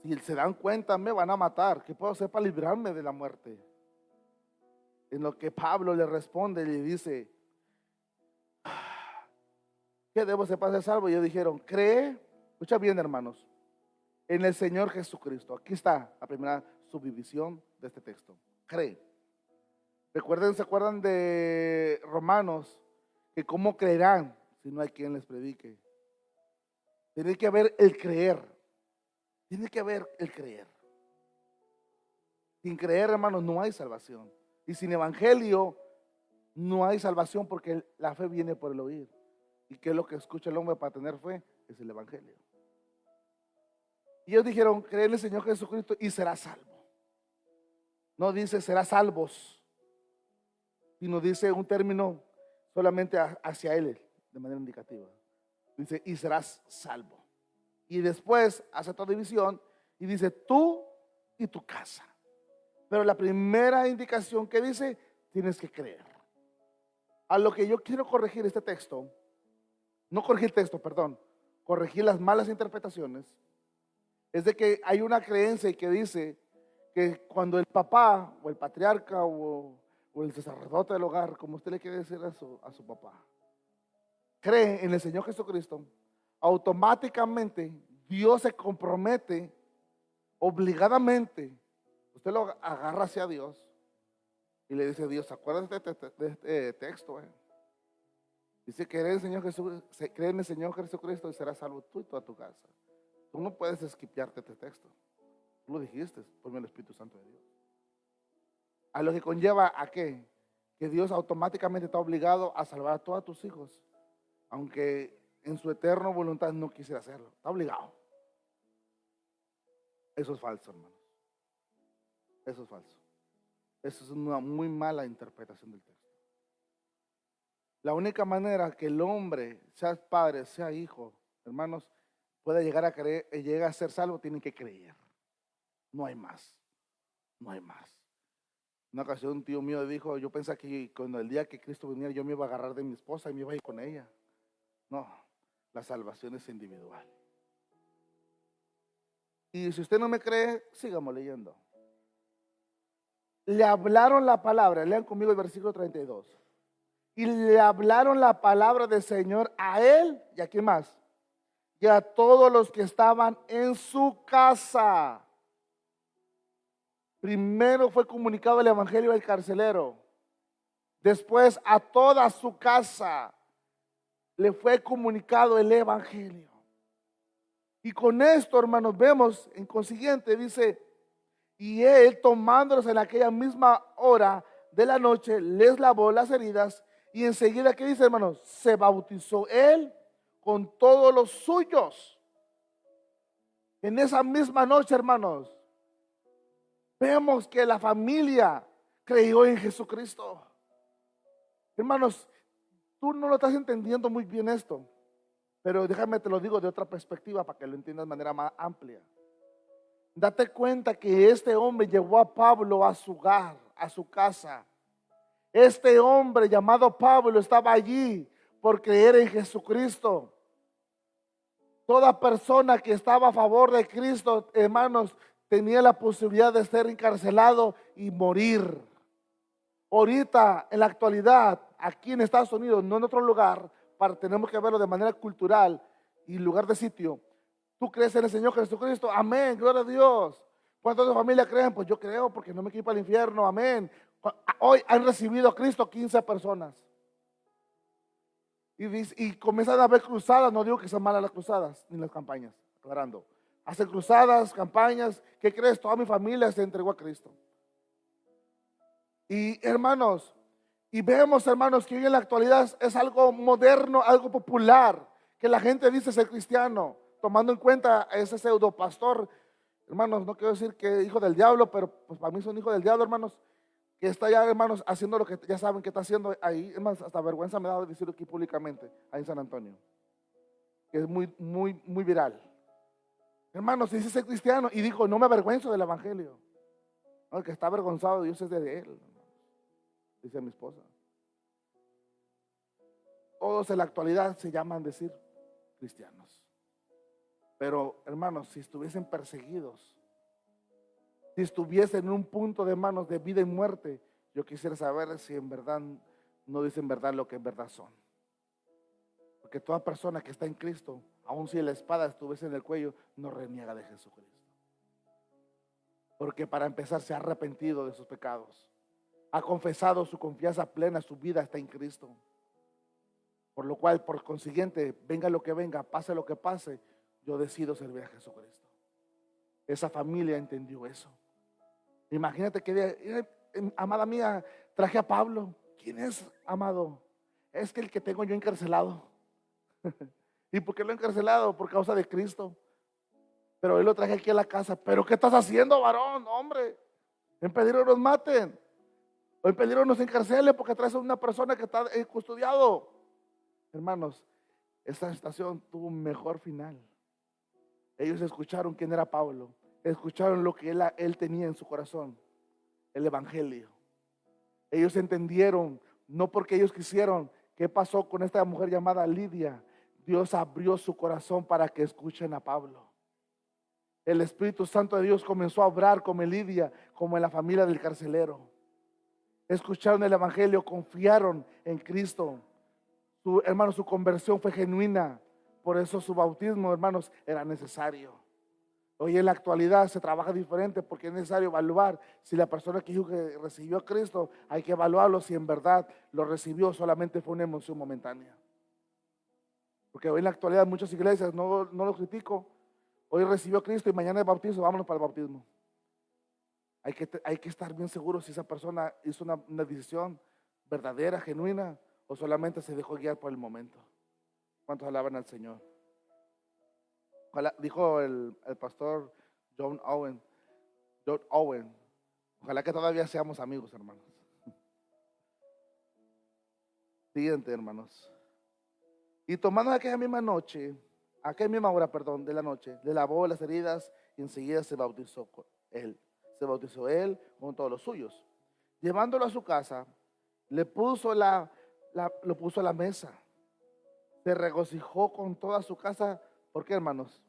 si se dan cuenta, me van a matar. ¿Qué puedo hacer para librarme de la muerte? En lo que Pablo le responde, le dice, ¿qué debo hacer para ser salvo? Y ellos dijeron, cree, escucha bien, hermanos, en el Señor Jesucristo. Aquí está la primera subdivisión de este texto. Cree. Recuerden, ¿se acuerdan de Romanos? Que cómo creerán si no hay quien les predique. Tiene que haber el creer. Tiene que haber el creer. Sin creer, hermanos, no hay salvación. Y sin evangelio no hay salvación, porque la fe viene por el oír. ¿Y qué es lo que escucha el hombre para tener fe? Es el evangelio. Y ellos dijeron, cree en el Señor Jesucristo y será salvo. No dice será salvos, sino dice un término solamente hacia él, de manera indicativa. Dice, y serás salvo. Y después hace otra división y dice, tú y tu casa. Pero la primera indicación que dice, tienes que creer. A lo que yo quiero corregir este texto, no corregir el texto, perdón, corregir las malas interpretaciones, es de que hay una creencia que dice que cuando el papá o el patriarca o el sacerdote del hogar, como usted le quiere decir a su papá, cree en el Señor Jesucristo, automáticamente Dios se compromete obligadamente. Usted lo agarra hacia Dios y le dice, Dios, acuérdate de este texto. Dice, cree en el Señor Jesús, cree en el Señor Jesucristo y serás salvo tú y toda tu casa. Tú no puedes esquipearte este texto. Tú lo dijiste por el Espíritu Santo de Dios. A lo que conlleva a qué? Que Dios automáticamente está obligado a salvar a todos tus hijos, aunque en su eterna voluntad no quisiera hacerlo. Está obligado. Eso es falso, hermanos. Eso es falso. Eso es una muy mala interpretación del texto. La única manera que el hombre, sea padre, sea hijo, hermanos, pueda llegar a creer, llega a ser salvo, tiene que creer. No hay más. No hay más. Una ocasión un tío mío dijo, yo pensaba que cuando el día que Cristo viniera yo me iba a agarrar de mi esposa y me iba a ir con ella. No, la salvación es individual. Y si usted no me cree, sigamos leyendo. le hablaron la palabra. Lean conmigo el versículo 32. Y le hablaron la palabra del Señor a él y a quién más. Y a todos los que estaban en su casa. Primero fue comunicado el evangelio al carcelero. Después a toda su casa le fue comunicado el evangelio. Y con esto, hermanos, vemos en consiguiente, dice, y él tomándolos en aquella misma hora de la noche, les lavó las heridas y enseguida, ¿qué dice, hermanos? Se bautizó él con todos los suyos. En esa misma noche, hermanos, vemos que la familia creyó en Jesucristo. Hermanos, tú no lo estás entendiendo muy bien esto, pero déjame te lo digo de otra perspectiva para que lo entiendas de manera más amplia. Date cuenta que este hombre llevó a Pablo a su hogar, a su casa. Este hombre llamado Pablo estaba allí por creer en Jesucristo. Toda persona que estaba a favor de Cristo, hermanos, tenía la posibilidad de ser encarcelado y morir. Ahorita, en la actualidad, aquí en Estados Unidos, no en otro lugar, tenemos que verlo de manera cultural y lugar de sitio. ¿Tú crees en el Señor Jesucristo? Amén, gloria a Dios. ¿Cuántos de familia creen? Pues yo creo porque no me quiero para el infierno, amén. Hoy han recibido a Cristo 15 personas. Y comienzan a haber cruzadas, no digo que sean malas las cruzadas, ni las campañas, aclarando. Hacen cruzadas, campañas, ¿qué crees? Toda mi familia se entregó a Cristo. Y hermanos, y vemos, hermanos, que hoy en la actualidad es algo moderno, algo popular, que la gente dice ser cristiano, tomando en cuenta a ese pseudo pastor, hermanos, no quiero decir que hijo del diablo, pero pues para mí son hijos del diablo, hermanos, que está ya, hermanos, haciendo lo que ya saben que está haciendo ahí. Es más, hasta vergüenza me da de decirlo aquí públicamente, ahí en San Antonio, que es muy, muy, muy viral. Hermanos, dice ser cristiano y dijo, no me avergüenzo del evangelio. No, el que está avergonzado de Dios es de él, dice mi esposa. Todos en la actualidad se llaman decir cristianos. Pero hermanos, si estuviesen perseguidos, si estuviesen en un punto de manos de vida y muerte, yo quisiera saber si en verdad no dicen verdad lo que en verdad son. Porque toda persona que está en Cristo, aun si la espada estuviese en el cuello, no reniega de Jesucristo. Porque para empezar se ha arrepentido de sus pecados, ha confesado su confianza plena, su vida está en Cristo. Por lo cual, por consiguiente, venga lo que venga, pase lo que pase, yo decido servir a Jesucristo. Esa familia entendió eso. Imagínate que, amada mía, traje a Pablo. ¿Quién es, amado? Es que el que tengo yo encarcelado. ¿Y por qué lo he encarcelado? Por causa de Cristo. Pero hoy lo traje aquí a la casa. ¿Pero qué estás haciendo, varón? Hombre, en peligro nos maten. O en peligro nos encarcelen porque traes a una persona que está custodiado. Hermanos, esta estación tuvo un mejor final. Ellos escucharon quién era Pablo, escucharon lo que él tenía en su corazón, el evangelio. Ellos entendieron, no porque ellos quisieron, qué pasó con esta mujer llamada Lidia. Dios abrió su corazón para que escuchen a Pablo. El Espíritu Santo de Dios comenzó a obrar como en Lidia, como en la familia del carcelero. Escucharon el evangelio, confiaron en Cristo. Hermanos, su conversión fue genuina. Por eso su bautismo, hermanos, era necesario. Hoy en la actualidad se trabaja diferente porque es necesario evaluar si la persona que dijo que recibió a Cristo, hay que evaluarlo si en verdad lo recibió, solamente fue una emoción momentánea. Porque hoy en la actualidad muchas iglesias, no lo critico, hoy recibió a Cristo y mañana es bautizo, vámonos para el bautismo. Hay que estar bien seguro si esa persona hizo una decisión verdadera, genuina, o solamente se dejó guiar por el momento. ¿Cuántos alaban al Señor? Ojalá, dijo el pastor John Owen, ojalá que todavía seamos amigos, hermanos. Siguiente, hermanos. Y tomando aquella misma hora, de la noche, le lavó las heridas y enseguida se bautizó él. Se bautizó él con todos los suyos. Llevándolo a su casa, lo puso a la mesa. Se regocijó con toda su casa. ¿Por qué, hermanos?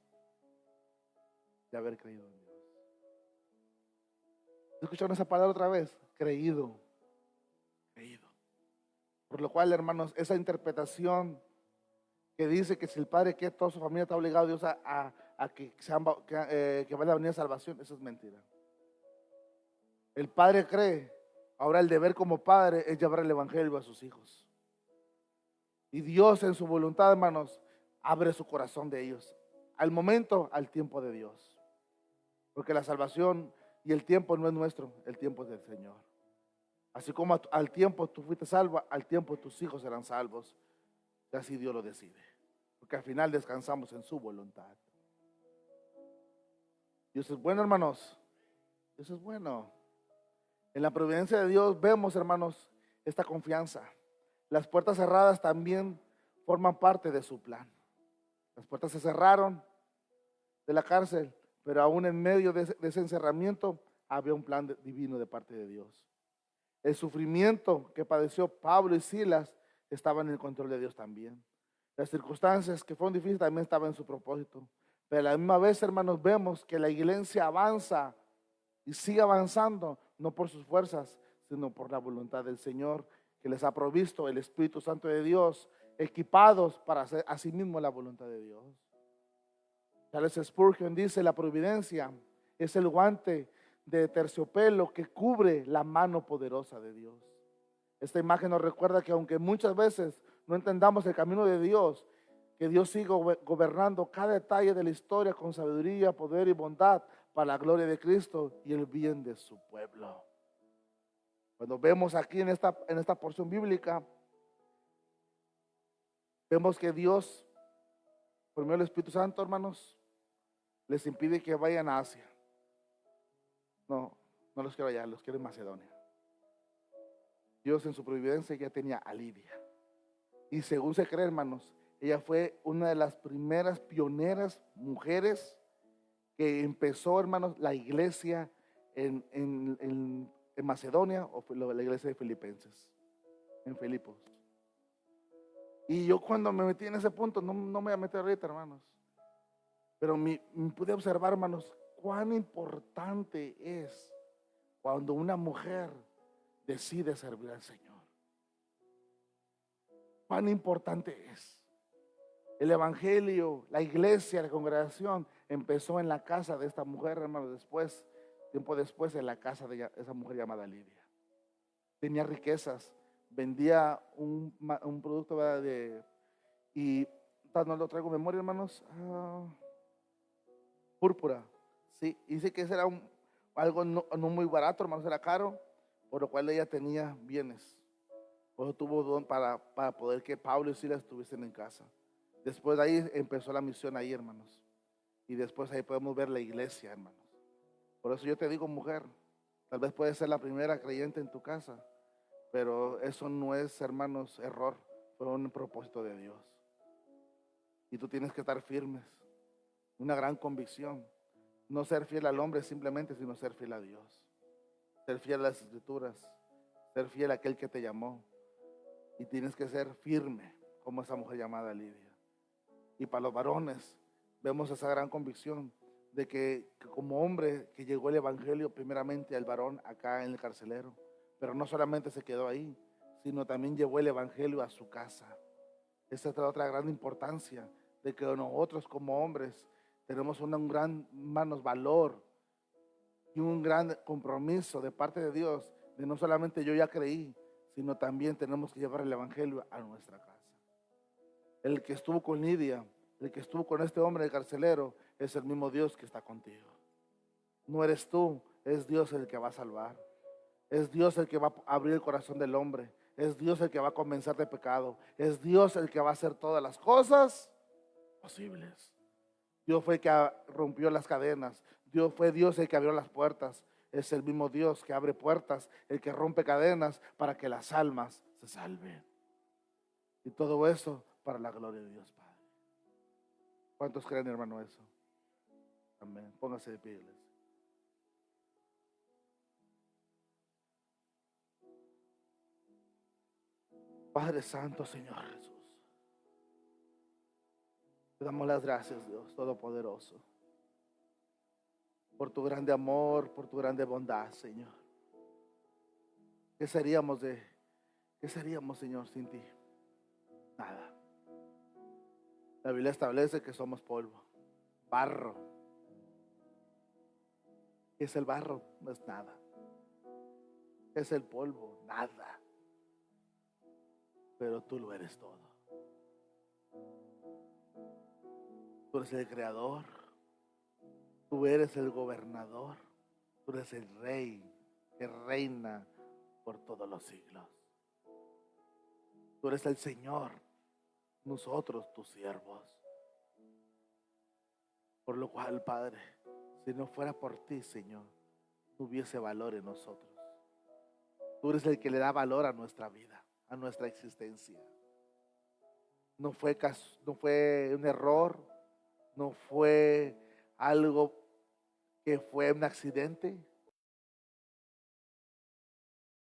De haber creído en Dios. ¿Escucharon esa palabra otra vez? creído, creído. Por lo cual, hermanos, esa interpretación que dice que si el padre quiere, toda su familia está obligado a Dios a que vaya a venir salvación, eso es mentira. El padre cree, ahora el deber como padre es llevar el evangelio a sus hijos. Y Dios en su voluntad, hermanos, abre su corazón de ellos. Al momento, al tiempo de Dios. Porque la salvación y el tiempo no es nuestro, el tiempo es del Señor. Así como al tiempo tú fuiste salvo, al tiempo tus hijos serán salvos. Y así Dios lo decide. Porque al final descansamos en su voluntad. Dios es bueno, hermanos. Dios es bueno. En la providencia de Dios vemos, hermanos, esta confianza. Las puertas cerradas también forman parte de su plan. Las puertas se cerraron de la cárcel, pero aún en medio de ese encerramiento había un plan divino de parte de Dios. El sufrimiento que padeció Pablo y Silas estaba en el control de Dios también. Las circunstancias que fueron difíciles también estaban en su propósito. Pero a la misma vez, hermanos, vemos que la iglesia avanza y sigue avanzando, no por sus fuerzas, sino por la voluntad del Señor, que les ha provisto el Espíritu Santo de Dios, equipados para hacer a sí mismo la voluntad de Dios. Charles Spurgeon dice: la providencia es el guante de terciopelo que cubre la mano poderosa de Dios. Esta imagen nos recuerda que aunque muchas veces no entendamos el camino de Dios, que Dios sigue gobernando cada detalle de la historia con sabiduría, poder y bondad para la gloria de Cristo y el bien de su pueblo. Cuando vemos aquí en esta porción bíblica, vemos que Dios, por medio del Espíritu Santo, hermanos, les impide que vayan a Asia. No, no los quiero allá, los quiero en Macedonia. Dios en su providencia ya tenía a Lidia. Y según se cree, hermanos, ella fue una de las primeras pioneras mujeres que empezó, hermanos, la iglesia en Macedonia, o la iglesia de Filipenses, en Filipos. Y yo cuando me metí en ese punto, no me voy a meter ahorita, hermanos, pero me pude observar, hermanos, cuán importante es cuando una mujer decide servir al Señor. Cuán importante es. El evangelio, la iglesia, la congregación empezó en la casa de esta mujer, hermano. Tiempo después, en la casa de esa mujer llamada Lidia. Tenía riquezas, vendía un producto, ¿verdad? Y no lo traigo en memoria, hermanos. Púrpura. Sí, dice que ese era algo no muy barato, hermanos, era caro, por lo cual ella tenía bienes. Por eso tuvo don para poder que Pablo y Silas estuviesen en casa. Después de ahí empezó la misión ahí, hermanos. Y después ahí podemos ver la iglesia, hermanos. Por eso yo te digo, mujer, tal vez puedes ser la primera creyente en tu casa, pero eso no es, hermanos, error. Fue un propósito de Dios. Y tú tienes que estar firmes. Una gran convicción. No ser fiel al hombre simplemente, sino ser fiel a Dios. Ser fiel a las escrituras. Ser fiel a aquel que te llamó. Y tienes que ser firme, como esa mujer llamada Lidia. Y para los varones, vemos esa gran convicción de que como hombre que llegó el evangelio primeramente al varón acá en el carcelero, pero no solamente se quedó ahí, sino también llevó el evangelio a su casa. Esa es otra gran importancia de que nosotros como hombres tenemos un gran, hermanos, valor y un gran compromiso de parte de Dios, de no solamente yo ya creí, sino también tenemos que llevar el evangelio a nuestra casa. El que estuvo con Lidia, el que estuvo con este hombre de carcelero, es el mismo Dios que está contigo. No eres tú, es Dios el que va a salvar. Es Dios el que va a abrir el corazón del hombre. Es Dios el que va a convencer de pecado. Es Dios el que va a hacer todas las cosas posibles. Dios fue el que rompió las cadenas. Fue Dios el que abrió las puertas. Es el mismo Dios que abre puertas, el que rompe cadenas para que las almas se salven. Y todo eso para la gloria de Dios Padre. ¿Cuántos creen, hermano, eso? Amén. Póngase de pie, iglesia. Padre Santo, Señor Jesús, te damos las gracias, Dios Todopoderoso, por tu grande amor, por tu grande bondad, Señor. ¿Qué seríamos qué seríamos, Señor, sin ti? Nada. La Biblia establece que somos polvo, barro. ¿Qué es el barro? No es nada. ¿Qué es el polvo? Nada. Pero tú lo eres todo. Tú eres el creador. Tú eres el gobernador. Tú eres el rey que reina por todos los siglos. Tú eres el Señor, nosotros tus siervos. Por lo cual, Padre, si no fuera por ti, Señor, no hubiese valor en nosotros. Tú eres el que le da valor a nuestra vida, a nuestra existencia. No fue un error, no fue algo que fue un accidente,